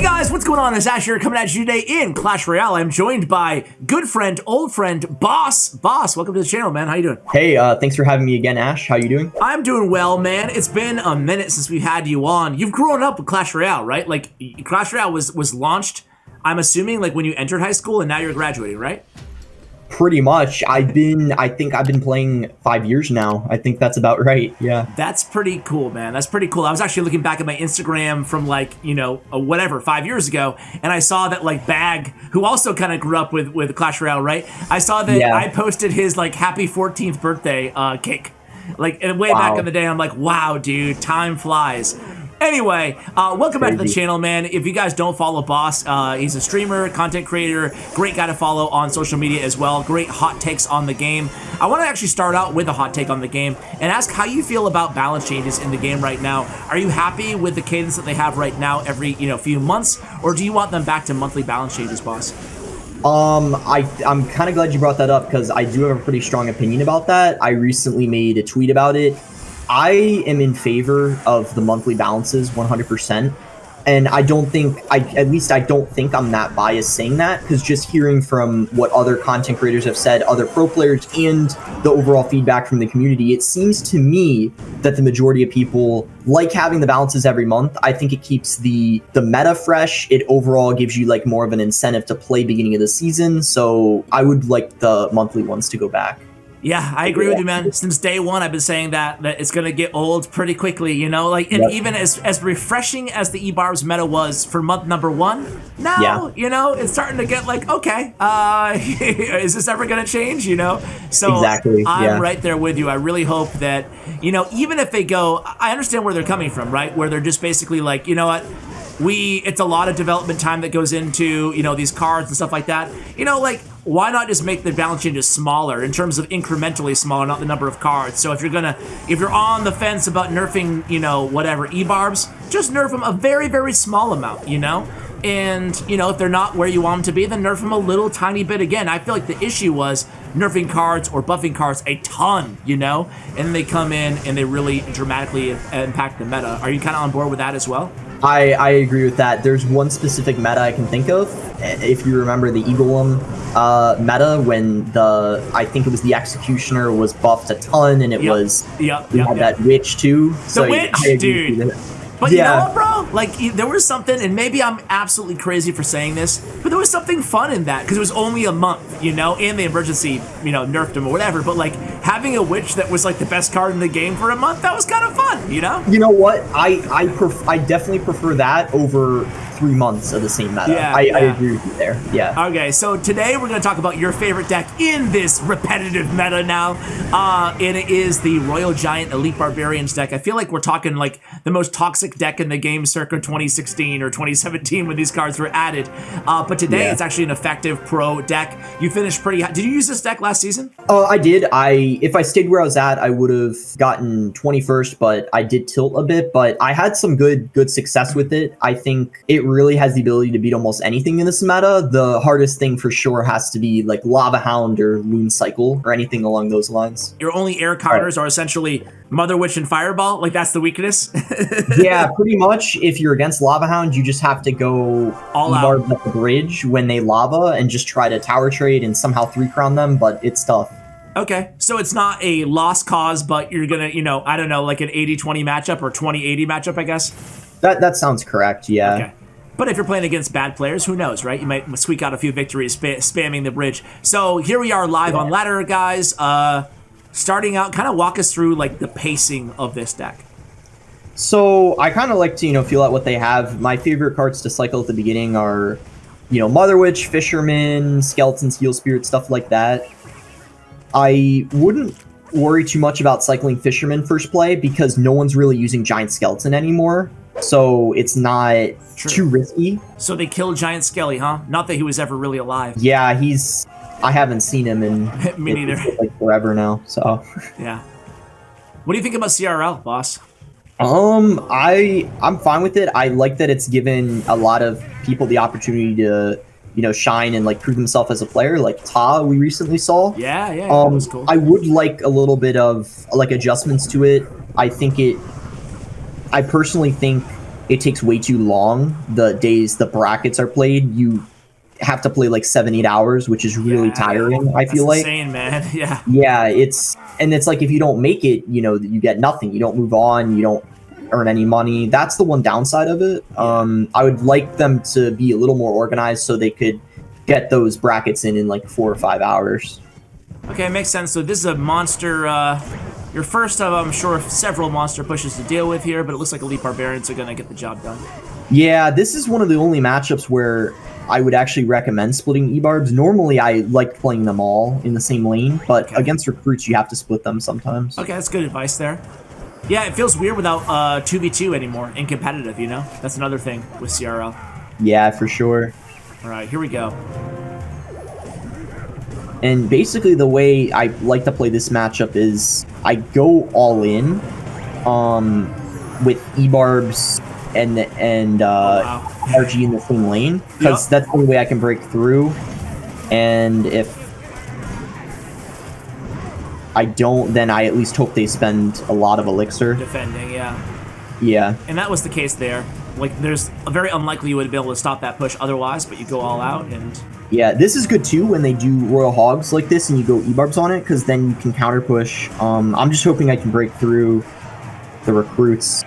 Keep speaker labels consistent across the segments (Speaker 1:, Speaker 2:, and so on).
Speaker 1: Hey guys, what's going on? It's Ash here coming at you today in Clash Royale. I'm joined by good friend, old friend, Boss. Boss, welcome to the channel, man. How you doing?
Speaker 2: Hey, thanks for having me again, Ash. How you doing?
Speaker 1: I'm doing well, man. It's been a minute since we've had you on. You've grown up with Clash Royale, right? Like, Clash Royale was launched, I'm assuming, like when you entered high school and now you're graduating, right?
Speaker 2: Pretty much. I think I've been playing 5 years now. I think that's about right. Yeah.
Speaker 1: That's pretty cool, man. That's pretty cool. I was actually looking back at my Instagram from like, you know, whatever, 5 years ago, and I saw that like Bag, who also kind of grew up with Clash Royale, right? I saw that I posted his like happy 14th birthday cake. Like way back in the day. I'm like, wow, dude, time flies. Anyway, welcome back to the channel, man. If you guys don't follow Boss, he's a streamer, content creator, great guy to follow on social media as well. Great hot takes on the game. I want to actually start out with a hot take on the game and ask how you feel about balance changes in the game right now. Are you happy with the cadence that they have right now every few months, or do you want them back to monthly balance changes, Boss?
Speaker 2: I'm kind of glad you brought that up because I do have a pretty strong opinion about that. I recently made a tweet about it. I am in favor of the monthly balances 100%. And I don't think, at least I don't think I'm that biased saying that, because just hearing from what other content creators have said, other pro players, and the overall feedback from the community, it seems to me that the majority of people like having the balances every month. I think it keeps the meta fresh. It overall gives you like more of an incentive to play beginning of the season. So I would like the monthly ones to go back.
Speaker 1: Yeah, I agree with you, man. Since day one, I've been saying that it's going to get old pretty quickly, you know? Like, and even as refreshing as the E-Barbs meta was for month number one, now, you know, it's starting to get like, okay, is this ever going to change, you know? So I'm right there with you. I really hope that, you know, even if they go, I understand where they're coming from, right? Where they're just basically like, you know what? It's a lot of development time that goes into, you know, these cards and stuff like that. You know, like, why not just make the balance changes smaller in terms of incrementally smaller, not the number of cards? So if you're on the fence about nerfing, you know, whatever, E-Barbs, just nerf them a very, very small amount, you know? And, you know, if they're not where you want them to be, then nerf them a little tiny bit again. I feel like the issue was nerfing cards or buffing cards a ton, you know? And then they come in and they really dramatically impact the meta. Are you kind of on board with that as well?
Speaker 2: I agree with that. There's one specific meta I can think of. If you remember the Eagleum meta, when I think it was the Executioner was buffed a ton, and it was that witch too.
Speaker 1: The witch, dude. But you know what, bro? Like, there was something, and maybe I'm absolutely crazy for saying this, but there was something fun in that, because it was only a month, you know, and the emergency, you know, nerfed him or whatever, but, like, having a witch that was, like, the best card in the game for a month, that was kind of fun, you know?
Speaker 2: You know what? I definitely prefer that over 3 months of the same meta. I agree with you there. Yeah.
Speaker 1: Okay, so today we're going to talk about your favorite deck in this repetitive meta now, and it is the Royal Giant Elite Barbarians deck. I feel like we're talking, like, the most toxic deck in the game circa 2016 or 2017 when these cards were added. But today it's actually an effective pro deck. You finished pretty high. Did you use this deck last season?
Speaker 2: I did. If I stayed where I was at, I would have gotten 21st, but I did tilt a bit. But I had some good success with it. I think it really has the ability to beat almost anything in this meta. The hardest thing for sure has to be like Lava Hound or Loon Cycle or anything along those lines.
Speaker 1: Your only air counters are essentially Mother Witch and Fireball. Like, that's the weakness.
Speaker 2: Yeah, pretty much. If you're against Lava Hound, you just have to go all out at the bridge when they lava and just try to tower trade and somehow 3-crown them, but it's tough.
Speaker 1: Okay, so it's not a lost cause, but you're gonna, you know, I don't know, like an 80-20 matchup or 20-80 matchup, I guess?
Speaker 2: That sounds correct, yeah.
Speaker 1: Okay. But if you're playing against bad players, who knows, right? You might squeak out a few victories spamming the bridge. So here we are live on Ladder, guys. Starting out, kind of walk us through like the pacing of this deck.
Speaker 2: So I kind of like to, you know, feel out what they have. My favorite cards to cycle at the beginning are, you know, Mother Witch, Fisherman, Skeletons, Heal Spirit, stuff like that. I wouldn't worry too much about cycling Fisherman first play because no one's really using Giant Skeleton anymore. So it's not too risky.
Speaker 1: So they killed Giant Skelly, huh? Not that he was ever really alive.
Speaker 2: Yeah, I haven't seen him in
Speaker 1: Me neither.
Speaker 2: Like forever now. So
Speaker 1: yeah. What do you think about CRL, Boss?
Speaker 2: I'm fine with it. I like that it's given a lot of people the opportunity to, you know, shine and like prove themselves as a player. Like Ta, we recently saw.
Speaker 1: Yeah, that was cool.
Speaker 2: I would like a little bit of like adjustments to it. I personally think it takes way too long. The days the brackets are played, you have to play like 7-8 hours, which is really tiring. I feel like
Speaker 1: insane, man. Yeah.
Speaker 2: Yeah, it's like if you don't make it, you get nothing. You don't move on. You don't earn any money. That's the one downside of it. I would like them to be a little more organized so they could get those brackets in like 4 or 5 hours.
Speaker 1: Okay, makes sense. So this is a monster, your first of, I'm sure, several monster pushes to deal with here, but it looks like Elite Barbarians are going to get the job done.
Speaker 2: Yeah, this is one of the only matchups where I would actually recommend splitting E-Barbs. Normally, I like playing them all in the same lane, but against recruits, you have to split them sometimes.
Speaker 1: Okay, that's good advice there. Yeah, it feels weird without 2v2 anymore in competitive, you know? That's another thing with CRL.
Speaker 2: Yeah, for sure.
Speaker 1: All right, here we go.
Speaker 2: And basically the way I like to play this matchup is I go all in with E-Barbs and RG in the same lane, because that's the only way I can break through. And if I don't, then I at least hope they spend a lot of elixir.
Speaker 1: Defending, yeah.
Speaker 2: Yeah.
Speaker 1: And that was the case there. Like, there's a very unlikely you would be able to stop that push otherwise, but you go all out and...
Speaker 2: Yeah, this is good too when they do Royal Hogs like this and you go E-Barbs on it, because then you can counter push. I'm just hoping I can break through the recruits.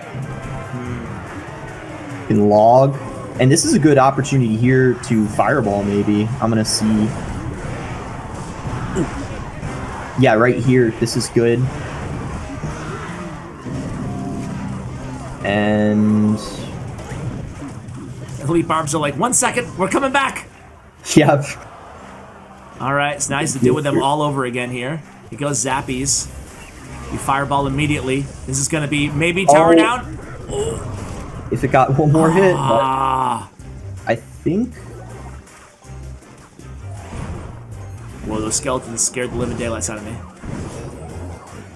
Speaker 2: Can log. And this is a good opportunity here to fireball, maybe. I'm going to see... Yeah, right here. This is good. And...
Speaker 1: Elite Barbs are like, 1 second, we're coming back!
Speaker 2: Yep.
Speaker 1: Alright, it's nice to deal with them all over again here. Here goes Zappies. You fireball immediately. This is going to be maybe tower down.
Speaker 2: If it got one more hit.
Speaker 1: Ah.
Speaker 2: I think...
Speaker 1: Whoa, those skeletons scared the living daylights out of me.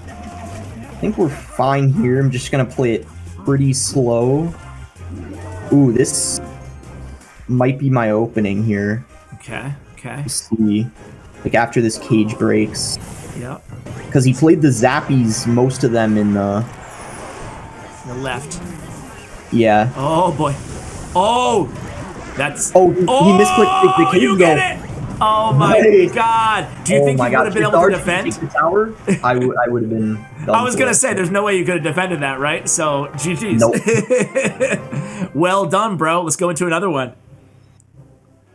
Speaker 2: I think we're fine here. I'm just going to play it pretty slow. Ooh, this might be my opening here.
Speaker 1: Okay, okay.
Speaker 2: Let's see. Like after this cage breaks.
Speaker 1: Yep.
Speaker 2: Because he played the Zappies, most of them in the...
Speaker 1: The left.
Speaker 2: Yeah.
Speaker 1: Oh, boy. Oh! That's...
Speaker 2: Oh, he misclicked the cage.
Speaker 1: You get it! Oh my god! Do you think you would have been able to defend?
Speaker 2: The tower? I would have been.
Speaker 1: I was gonna say, there's no way you could have defended that, right? So, GG's.
Speaker 2: Nope.
Speaker 1: Well done, bro. Let's go into another one.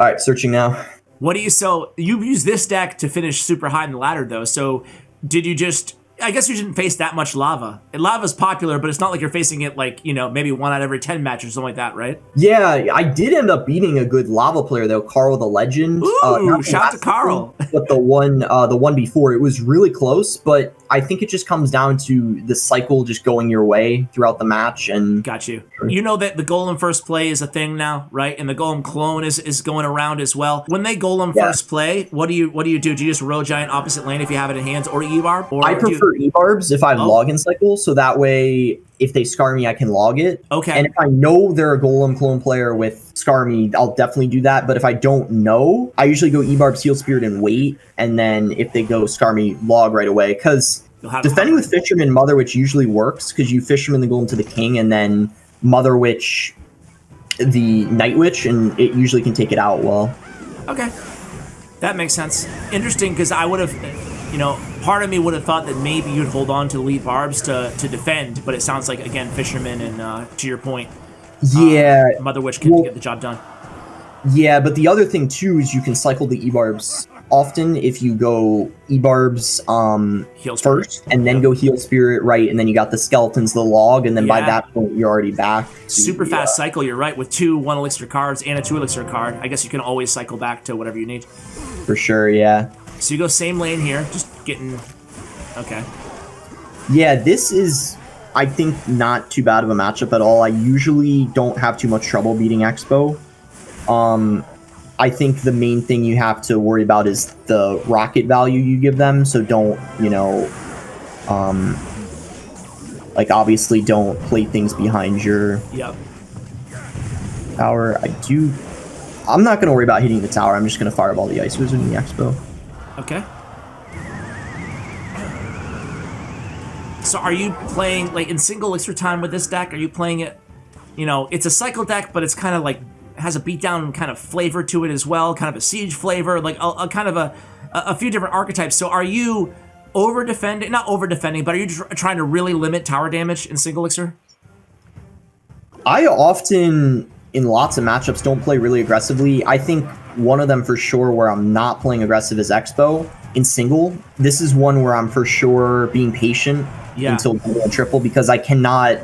Speaker 2: All right, searching now.
Speaker 1: What do you? So you used this deck to finish super high in the ladder, though. So did you just? I guess you didn't face that much lava. And lava's popular, but it's not like you're facing it like, you know, maybe 1 out of every 10 matches or something like that, right?
Speaker 2: Yeah, I did end up beating a good lava player though, Carl the Legend.
Speaker 1: Ooh, shout out to Carl.
Speaker 2: But the one before, it was really close, but I think it just comes down to the cycle just going your way throughout the match. And
Speaker 1: got you. You know that the Golem first play is a thing now, right? And the Golem clone is going around as well. When they Golem first play, what do you do? Do you just Royal Giant opposite lane if you have it in hands, or E-Barb? Or
Speaker 2: I prefer E-Barbs if I log in cycle, so that way if they scar me, I can log it.
Speaker 1: Okay.
Speaker 2: And if I know they're a Golem clone player with scar me, I'll definitely do that. But if I don't know, I usually go E-Barb, Seal Spirit, and wait. And then if they go scar me, log right away. Because defending with Fisherman Mother Witch usually works, because you Fisherman the Golem to the King, and then Mother Witch the Night Witch, and it usually can take it out well. Okay.
Speaker 1: That makes sense. Interesting, because I would have, you know, part of me would have thought that maybe you'd hold on to Elite Barbs to defend, but it sounds like, again, Fisherman and, to your point, Mother Witch can get the job done.
Speaker 2: Yeah, but the other thing, too, is you can cycle the E-Barbs often if you go E-Barbs first, and then go Heal Spirit, right, and then you got the Skeletons, the Log, and then by that point, you're already back.
Speaker 1: Super fast cycle, you're right, with 2 1 elixir cards and a 2 elixir card. I guess you can always cycle back to whatever you need.
Speaker 2: For sure, yeah.
Speaker 1: So you go same lane here, just getting... Okay.
Speaker 2: Yeah, this is, I think, not too bad of a matchup at all. I usually don't have too much trouble beating Expo. I think the main thing you have to worry about is the rocket value you give them, so don't, you know, like, obviously don't play things behind your tower. I'm not going to worry about hitting the tower. I'm just going to fireball the Ice Wizard in the Expo.
Speaker 1: Okay. So are you playing, like, in single elixir time with this deck? Are you playing it you know, it's a cycle deck, but it's kind of like has a beatdown kind of flavor to it as well, kind of a siege flavor, like a kind of a few different archetypes. So are you over defending, not over defending, but are you trying to really limit tower damage in single elixir?
Speaker 2: I often, in lots of matchups, don't play really aggressively. I think one of them for sure where I'm not playing aggressive is Expo. In single, this is one where I'm for sure being patient until double and triple, because I cannot,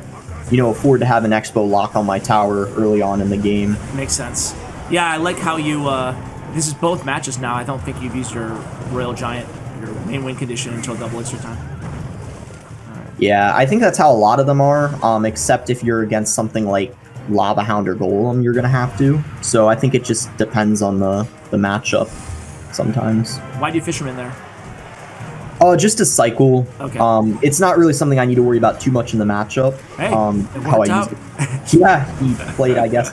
Speaker 2: you know, afford to have an Expo lock on my tower early on in the game.
Speaker 1: Makes sense. Yeah, I like how you, this is both matches now. I don't think you've used your Royal Giant, your main win condition, until double elixir time.
Speaker 2: Yeah, I think that's how a lot of them are, except if you're against something like Lava Hound or Golem, you're going to have to. So I think it just depends on the matchup sometimes.
Speaker 1: Why do you fish him in there?
Speaker 2: Just to cycle. Okay. It's not really something I need to worry about too much in the matchup.
Speaker 1: Hey,
Speaker 2: how I use it. Yeah, he played, I guess.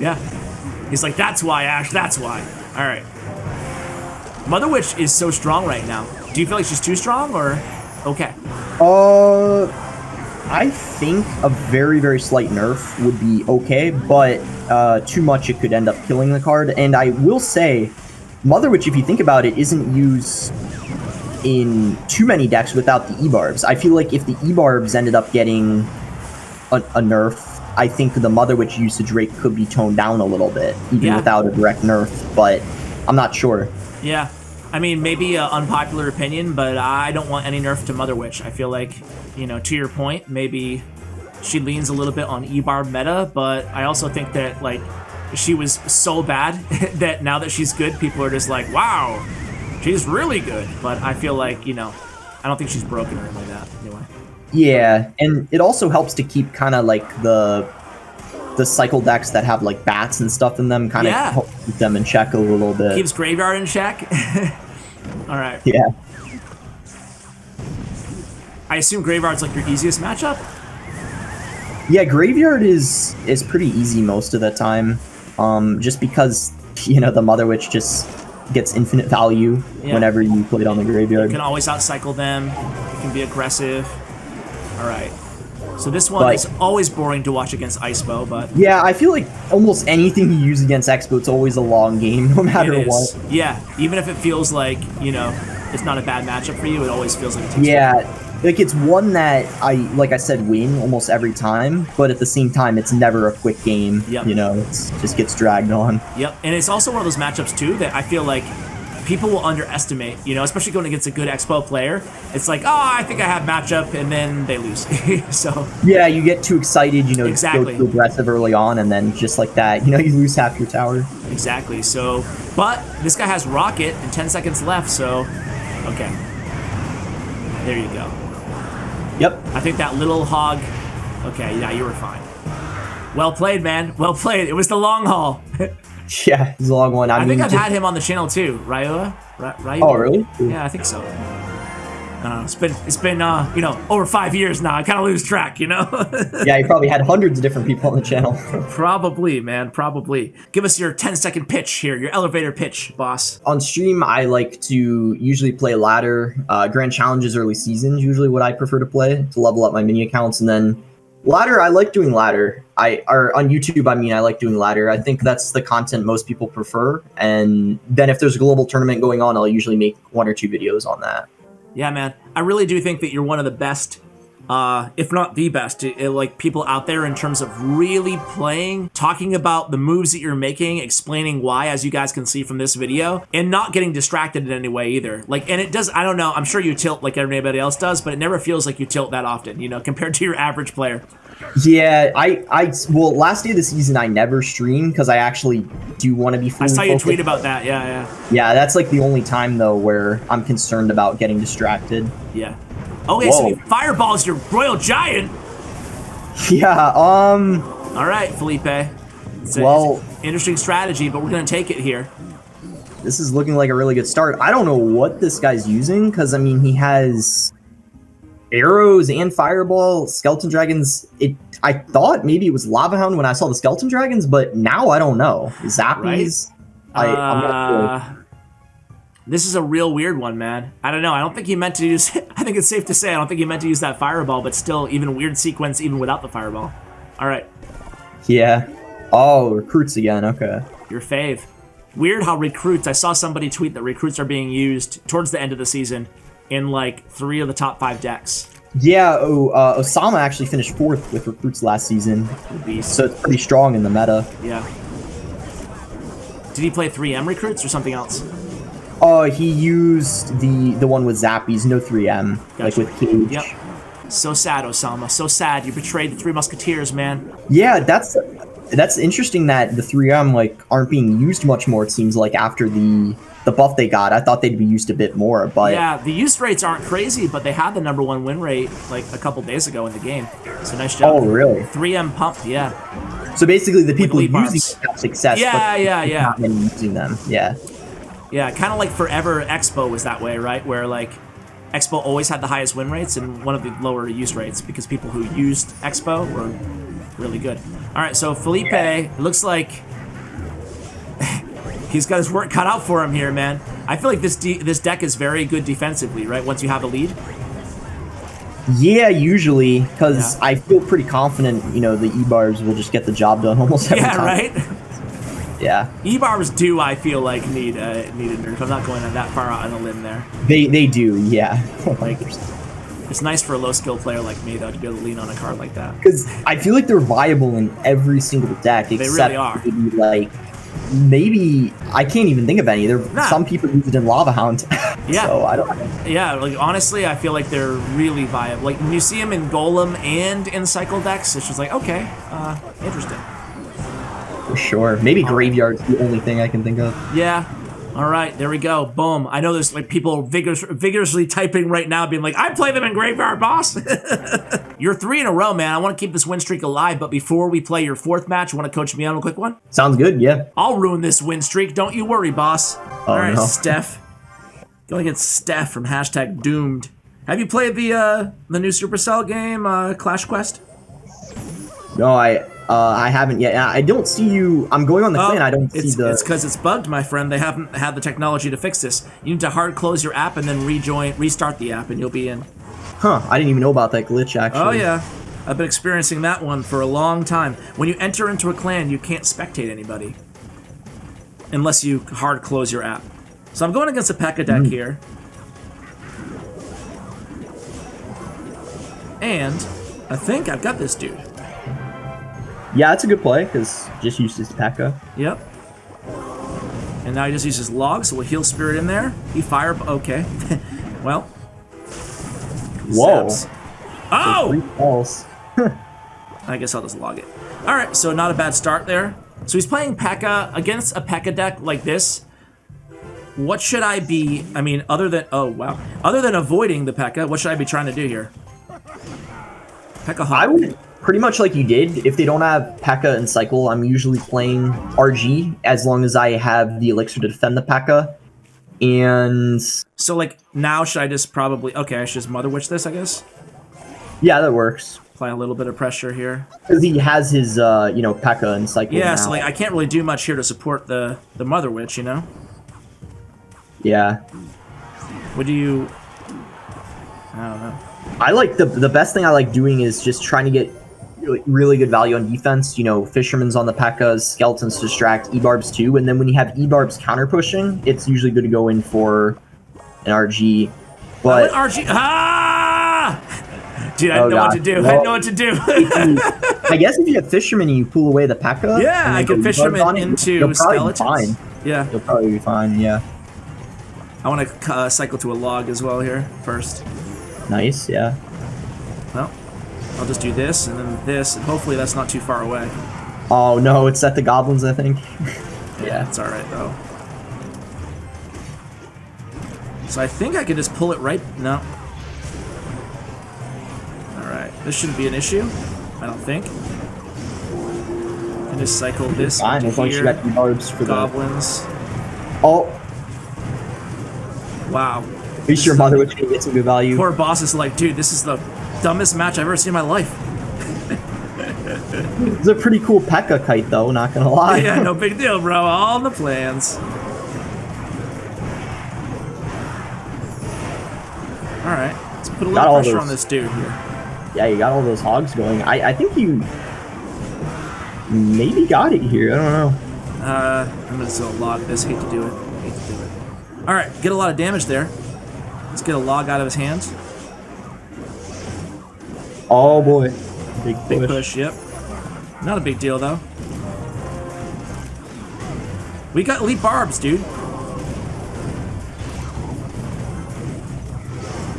Speaker 1: Yeah. He's like, that's why, Ash, that's why. All right. Mother Witch is so strong right now. Do you feel like she's too strong, or okay?
Speaker 2: I think a very, very slight nerf would be okay, but too much, it could end up killing the card. And I will say, Mother Witch, if you think about it, isn't used in too many decks without the E-Barbs. I feel like if the E-Barbs ended up getting a nerf, I think the Mother Witch usage rate could be toned down a little bit, even without a direct nerf, but I'm not sure.
Speaker 1: Yeah. I mean, maybe an unpopular opinion, but I don't want any nerf to Mother Witch. I feel like, you know, to your point, maybe she leans a little bit on E-Barb meta, but I also think that, like, she was so bad that now that she's good, people are just like, wow, she's really good. But I feel like, you know, I don't think she's broken or anything like that, anyway.
Speaker 2: Yeah, and it also helps to keep kind of like the cycle decks that have like bats and stuff in them, kind of help keep them in check a little bit.
Speaker 1: Keeps Graveyard in check. All right.
Speaker 2: Yeah.
Speaker 1: I assume Graveyard's like your easiest matchup?
Speaker 2: Yeah, Graveyard is pretty easy most of the time. Just because, you know, the Mother Witch just gets infinite value whenever you play it on the Graveyard.
Speaker 1: You can always outcycle them. You can be aggressive. All right. So this one is always boring to watch against Icebo, but...
Speaker 2: Yeah, I feel like almost anything you use against Expo, it's always a long game, no matter what.
Speaker 1: Yeah, even if it feels like, you know, it's not a bad matchup for you, it always feels like it takes
Speaker 2: like it's one that like I said, win almost every time, but at the same time, it's never a quick game. You know, it just gets dragged on.
Speaker 1: Yep, and it's also one of those matchups, too, that I feel like people will underestimate, you know, especially going against a good Expo player. It's like, oh, I think I have matchup, and then they lose. So
Speaker 2: yeah, you get too excited, you know,
Speaker 1: go
Speaker 2: too aggressive early on, and then just like that, you know, you lose half your tower.
Speaker 1: Exactly. So, but this guy has Rocket and 10 seconds left, so okay. There you go.
Speaker 2: Yep.
Speaker 1: I think that little hog. Okay, yeah, you were fine. Well played, man. Well played. It was the long haul.
Speaker 2: Yeah, it's a long one.
Speaker 1: I think I've had him on the channel too, Ryua.
Speaker 2: Oh, really?
Speaker 1: Yeah, I think so. It's been you know, over 5 years now. I kind of lose track, you know.
Speaker 2: Yeah, you probably had hundreds of different people on the channel.
Speaker 1: Probably, man. Probably. Give us your 10-second pitch here, your elevator pitch, boss.
Speaker 2: On stream, I like to usually play ladder. Grand challenges, early seasons, usually what I prefer to play to level up my mini accounts, and then ladder, I like doing ladder. Or on YouTube, I mean, I like doing ladder. I think that's the content most people prefer. And then if there's a global tournament going on, I'll usually make 1 or 2 videos on that.
Speaker 1: Yeah, man. I really do think that you're one of the best, if not the best, like people out there in terms of really playing, talking about the moves that you're making, explaining why, as you guys can see from this video, and not getting distracted in any way either. Like, and it does, I don't know, I'm sure you tilt like everybody else does, but it never feels like you tilt that often, you know, compared to your average player.
Speaker 2: Yeah, well, last day of the season, I never stream because I actually do want to be fully
Speaker 1: focused. I saw you tweet about that,
Speaker 2: Yeah, that's like the only time, though, where I'm concerned about getting distracted.
Speaker 1: Yeah. Okay, so you fireballs your Royal Giant.
Speaker 2: Yeah,
Speaker 1: All right, Felipe. It's an interesting strategy, but we're going to take it here.
Speaker 2: This is looking like a really good start. I don't know what this guy's using, because, I mean, he has arrows and fireball, skeleton dragons. I thought maybe it was Lava Hound when I saw the skeleton dragons, but now I don't know. Zappies?
Speaker 1: Right?
Speaker 2: I'm not sure.
Speaker 1: This is a real weird one, man. I don't know. I don't think he meant to use... I think it's safe to say I don't think he meant to use that fireball, but still, even weird sequence even without the fireball. All right.
Speaker 2: Yeah. Oh, recruits again. Okay.
Speaker 1: Your fave. Weird how recruits, I saw somebody tweet that recruits are being used towards the end of the season in like 3 of the top 5 decks.
Speaker 2: Yeah, Osama actually finished 4th with recruits last season. So it's pretty strong in the meta.
Speaker 1: Yeah. Did he play 3M recruits or something else?
Speaker 2: He used the one with Zappies, no 3M,
Speaker 1: Gotcha.
Speaker 2: like with Cage.
Speaker 1: Yep. So sad, Osama. So sad. You betrayed the 3 Musketeers, man.
Speaker 2: Yeah, that's interesting that the 3M like aren't being used much more, it seems like, after the buff they got. I thought they'd be used a bit more, but...
Speaker 1: Yeah, the use rates aren't crazy, but they had the #1 win rate like a couple days ago in the game. So nice job.
Speaker 2: Oh, really?
Speaker 1: 3M pump, yeah.
Speaker 2: So basically the people
Speaker 1: Elite
Speaker 2: using
Speaker 1: Barbs.
Speaker 2: have success,
Speaker 1: Yeah,
Speaker 2: but
Speaker 1: yeah.
Speaker 2: not many using them. Yeah.
Speaker 1: Yeah, kind of like Forever Expo was that way, right? Where like Expo always had the highest win rates and one of the lower use rates because people who used Expo were really good. All right, so Felipe, it looks like he's got his work cut out for him here, man. I feel like this deck is very good defensively, right? Once you have a lead.
Speaker 2: Yeah, usually, because
Speaker 1: Yeah.
Speaker 2: I feel pretty confident, you know, the E-Barbs will just get the job done almost every time.
Speaker 1: Yeah, right?
Speaker 2: Yeah.
Speaker 1: E-Barbs do, I feel like, need a nerf. I'm not going that far out on a limb there.
Speaker 2: They do, yeah.
Speaker 1: Like, it's nice for a low-skill player like me, though, to be able to lean on a card like that.
Speaker 2: Because I feel like they're viable in every single deck, except
Speaker 1: really are.
Speaker 2: maybe, like, maybe I can't even think of any. Some people use it in Lava Hound.
Speaker 1: Yeah.
Speaker 2: So I don't.
Speaker 1: Yeah, like honestly, I feel like they're really viable. Like when you see them in Golem and in Cycle decks, it's just like okay, interesting.
Speaker 2: For sure. Maybe Graveyard's the only thing I can think of.
Speaker 1: Yeah. All right, there we go. Boom. I know there's like people vigorously typing right now, being like, "I play them in Graveyard, boss." You're 3 in a row, man. I want to keep this win streak alive, but before we play your 4th match, you want to coach me on a quick one?
Speaker 2: Sounds good. Yeah.
Speaker 1: I'll ruin this win streak. Don't you worry, boss. All right,
Speaker 2: no.
Speaker 1: Steph. Going against Steph from #Doomed. Have you played the new Supercell game, Clash Quest?
Speaker 2: No, I haven't yet. I don't see you. I'm going on the clan. I don't see the.
Speaker 1: It's because it's bugged, my friend. They haven't had the technology to fix this. You need to hard close your app and then restart the app, and you'll be in.
Speaker 2: Huh? I didn't even know about that glitch. Actually.
Speaker 1: Oh yeah, I've been experiencing that one for a long time. When you enter into a clan, you can't spectate anybody unless you hard close your app. So I'm going against a P.E.K.K.A deck here. And I think I've got this dude.
Speaker 2: Yeah, that's a good play, because just used his P.E.K.K.A.
Speaker 1: Yep. And now he just uses log, so we'll heal spirit in there. He fire, okay. Well.
Speaker 2: Whoa.
Speaker 1: Zaps. Oh!
Speaker 2: 3 balls.
Speaker 1: I guess I'll just log it. Alright, so not a bad start there. So he's playing P.E.K.K.A against a P.E.K.K.A deck like this. What should I be, I mean, other than avoiding the P.E.K.K.A, what should I be trying to do here? P.E.K.K.A Hawk.
Speaker 2: I would pretty much like you did. If they don't have P.E.K.K.A and Cycle, I'm usually playing RG as long as I have the elixir to defend the P.E.K.K.A. And
Speaker 1: so like now should I just probably, okay, I should just Mother Witch this, I guess?
Speaker 2: yeah, that works.
Speaker 1: Apply a little bit of pressure here.
Speaker 2: Because he has his, you know, P.E.K.K.A and Cycle
Speaker 1: Yeah,
Speaker 2: now.
Speaker 1: so like I can't really do much here to support the Mother Witch, you know?
Speaker 2: Yeah.
Speaker 1: What do you, I don't know.
Speaker 2: I like the best thing I like doing is just trying to get really good value on defense. You know, Fisherman's on the P.E.K.K.As, Skeletons to distract, E-Barbs too, and then when you have E-Barbs counter pushing, it's usually good to go in for an RG. But
Speaker 1: RG, dude, I didn't know what to do.
Speaker 2: Well,
Speaker 1: I didn't know what to do.
Speaker 2: I guess if you have Fisherman and you pull away the P.E.K.K.A,
Speaker 1: Yeah, I can Fisherman into
Speaker 2: you'll probably be
Speaker 1: Skeletons.
Speaker 2: fine.
Speaker 1: Yeah.
Speaker 2: You'll probably be fine. Yeah.
Speaker 1: I want to cycle to a log as well here first.
Speaker 2: Nice. Yeah.
Speaker 1: Well, I'll just do this and then this, and hopefully that's not too far away.
Speaker 2: Oh no, it's at the goblins, I think.
Speaker 1: Yeah, it's all right though. So I think I can just pull it right. No. All right, this shouldn't be an issue. I don't think. And just cycle this
Speaker 2: Fine,
Speaker 1: into
Speaker 2: as long as you
Speaker 1: here.
Speaker 2: got E-Barbs for
Speaker 1: Goblins.
Speaker 2: Oh,
Speaker 1: Wow.
Speaker 2: at least your Mother Witch can get some good value.
Speaker 1: Poor boss is like, dude, this is the dumbest match I've ever seen in my life.
Speaker 2: It's a pretty cool P.E.K.K.A kite, though, not gonna lie.
Speaker 1: Yeah, no big deal, bro. All the plans. Alright, let's put a little pressure on this dude here.
Speaker 2: Yeah, you got all those hogs going. I think you maybe got it here. I don't know.
Speaker 1: I'm gonna still log this. Hate to do it. All right, get a lot of damage there. Let's get a log out of his hands.
Speaker 2: Oh boy,
Speaker 1: Big push. Yep. Not a big deal though. We got elite barbs, dude.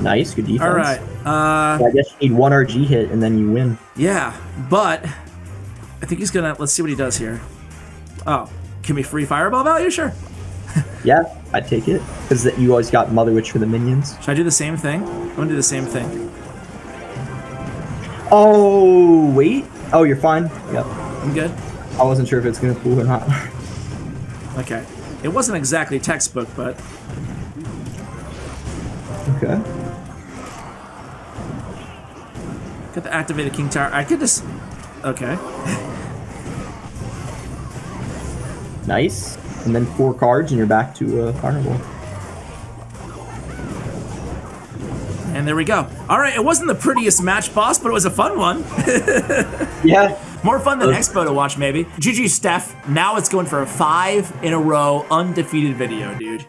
Speaker 2: Nice, good defense.
Speaker 1: All right.
Speaker 2: I guess you need one RG hit and then you win.
Speaker 1: Yeah, but I think he's gonna. Let's see what he does here. Oh, can we free fireball value? Sure.
Speaker 2: Yeah, I'd take it because you always got Mother Witch for the minions.
Speaker 1: Should I do the same thing? I'm gonna do the same thing.
Speaker 2: Oh wait. Oh, you're fine. Yep.
Speaker 1: I'm good.
Speaker 2: I wasn't sure if it's gonna fool or not.
Speaker 1: Okay. It wasn't exactly textbook, but
Speaker 2: okay.
Speaker 1: Got the activated King Tower. I could just. Okay.
Speaker 2: Nice. And then 4 cards and you're back to Carnival.
Speaker 1: And there we go. All right, it wasn't the prettiest match, boss, but it was a fun one.
Speaker 2: Yeah.
Speaker 1: More fun than Expo to watch, maybe. GG, Steph. Now it's going for a 5 in a row undefeated video, dude.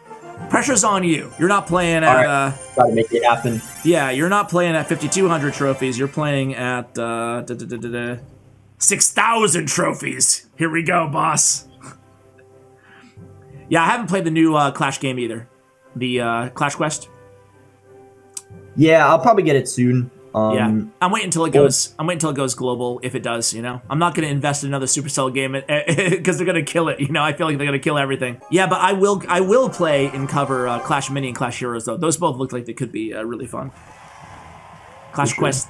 Speaker 1: Pressure's on you. You're not playing at...
Speaker 2: Right. Gotta make it happen.
Speaker 1: Yeah, you're not playing at 5,200 trophies. You're playing at 6,000 trophies. Here we go, boss. Yeah, I haven't played the new Clash game either. The Clash Quest.
Speaker 2: Yeah, I'll probably get it soon.
Speaker 1: Yeah, I'm waiting until it goes. I'm waiting until it goes global. If it does, you know, I'm not going to invest in another Supercell game because they're going to kill it. You know, I feel like they're going to kill everything. Yeah, but I will play and cover Clash Mini and Clash Heroes though. Those both look like they could be really fun. Clash Quest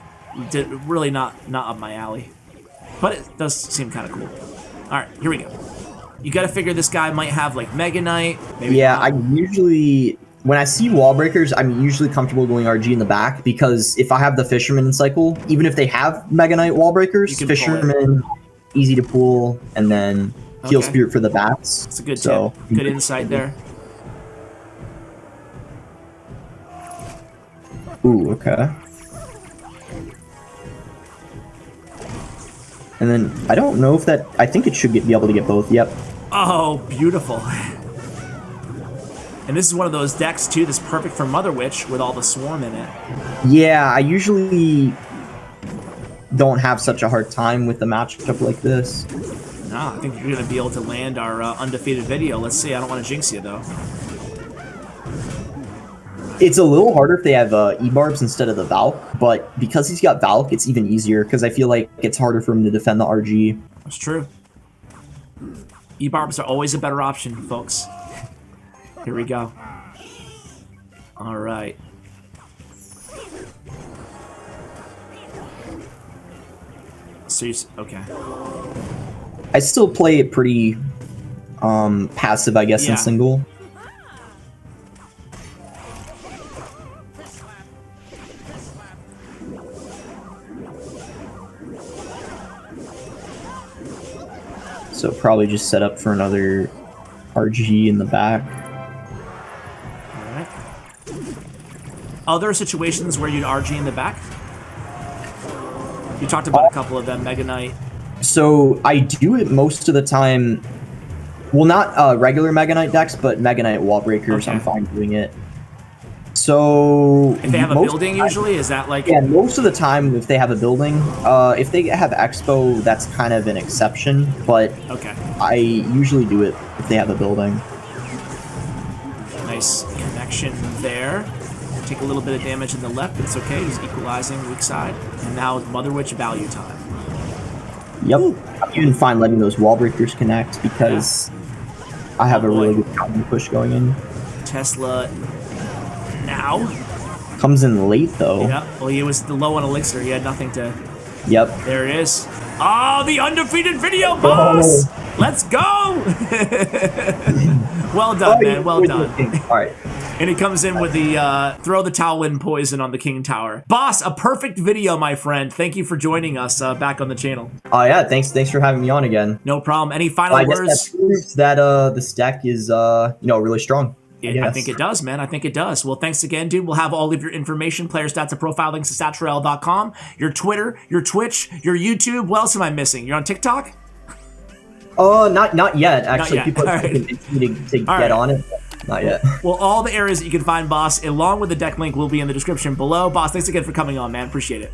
Speaker 1: did really not up my alley, but it does seem kind of cool. All right, here we go. You got to figure this guy might have like Mega Knight. Maybe
Speaker 2: yeah, I usually. When I see wall breakers, I'm usually comfortable going RG in the back because if I have the Fisherman cycle, even if they have Mega Knight wall breakers, Fisherman, easy to pull, and then Heal Spirit for the bats.
Speaker 1: It's a good tip. Good insight there.
Speaker 2: Ooh, okay. And then I don't know if that. I think it should be able to get both. Yep.
Speaker 1: Oh, beautiful. And this is one of those decks, too, that's perfect for Mother Witch with all the Swarm in it.
Speaker 2: Yeah, I usually don't have such a hard time with the matchup like this.
Speaker 1: No, I think you're going to be able to land our undefeated video. Let's see. I don't want to jinx you, though.
Speaker 2: It's a little harder if they have E-Barbs instead of the Valk, but because he's got Valk, it's even easier because I feel like it's harder for him to defend the RG.
Speaker 1: That's true. E-Barbs are always a better option, folks. Here we go. All right. So okay.
Speaker 2: I still play it pretty passive, I guess, in single. So probably just set up for another RG in the back.
Speaker 1: Other situations where you'd RG in the back? You talked about a couple of them, Mega Knight.
Speaker 2: So I do it most of the time. Well, not regular Mega Knight decks, but Mega Knight wall breakers. I'm fine doing it. So
Speaker 1: if they have a building, usually is that like?
Speaker 2: Yeah, most of the time if they have a building. If they have Expo, that's kind of an exception. But I usually do it if they have a building.
Speaker 1: Nice connection there. Take a little bit of damage in the left, but it's okay. He's equalizing weak side. And now it's Mother Witch value time.
Speaker 2: Yep. I'm even fine letting those wall breakers connect because I have a really good counter push going in.
Speaker 1: Tesla now.
Speaker 2: Comes in late though.
Speaker 1: Yeah. Well, he was low on elixir. He had nothing to.
Speaker 2: Yep.
Speaker 1: There it is. Oh, the undefeated video, boss! Let's go! Well done, man. Well done.
Speaker 2: All right.
Speaker 1: And he comes in with the throw the towel in poison on the King Tower. Boss, a perfect video, my friend. Thank you for joining us back on the channel.
Speaker 2: Oh yeah, thanks for having me on again.
Speaker 1: No problem. Any final words?
Speaker 2: I guess that proves that this deck is really strong.
Speaker 1: I think it does, man. I think it does. Well, thanks again, dude. We'll have all of your information, player stats and profile links to statsroyale.com, your Twitter, your Twitch, your YouTube. What else am I missing? You're on TikTok?
Speaker 2: Not yet. Actually,
Speaker 1: yet.
Speaker 2: people are
Speaker 1: Right.
Speaker 2: to get on it. Not yet.
Speaker 1: Well, all the areas that you can find Boss, along with the deck link, will be in the description below. Boss, thanks again for coming on, man. Appreciate it.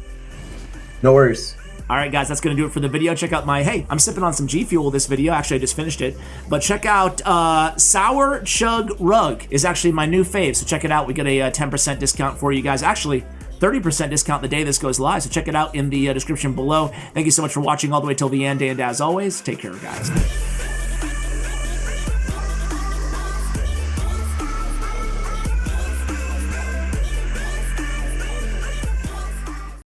Speaker 2: No worries.
Speaker 1: All right, guys, that's going to do it for the video. Check out my, hey, I'm sipping on some GFUEL this video. Actually, I just finished it. But check out Sour Chug Rug is actually my new fave, so check it out. We get a 10% discount for you guys. Actually, 30% discount the day this goes live, so check it out in the description below. Thank you so much for watching all the way till the end, and as always, take care, guys.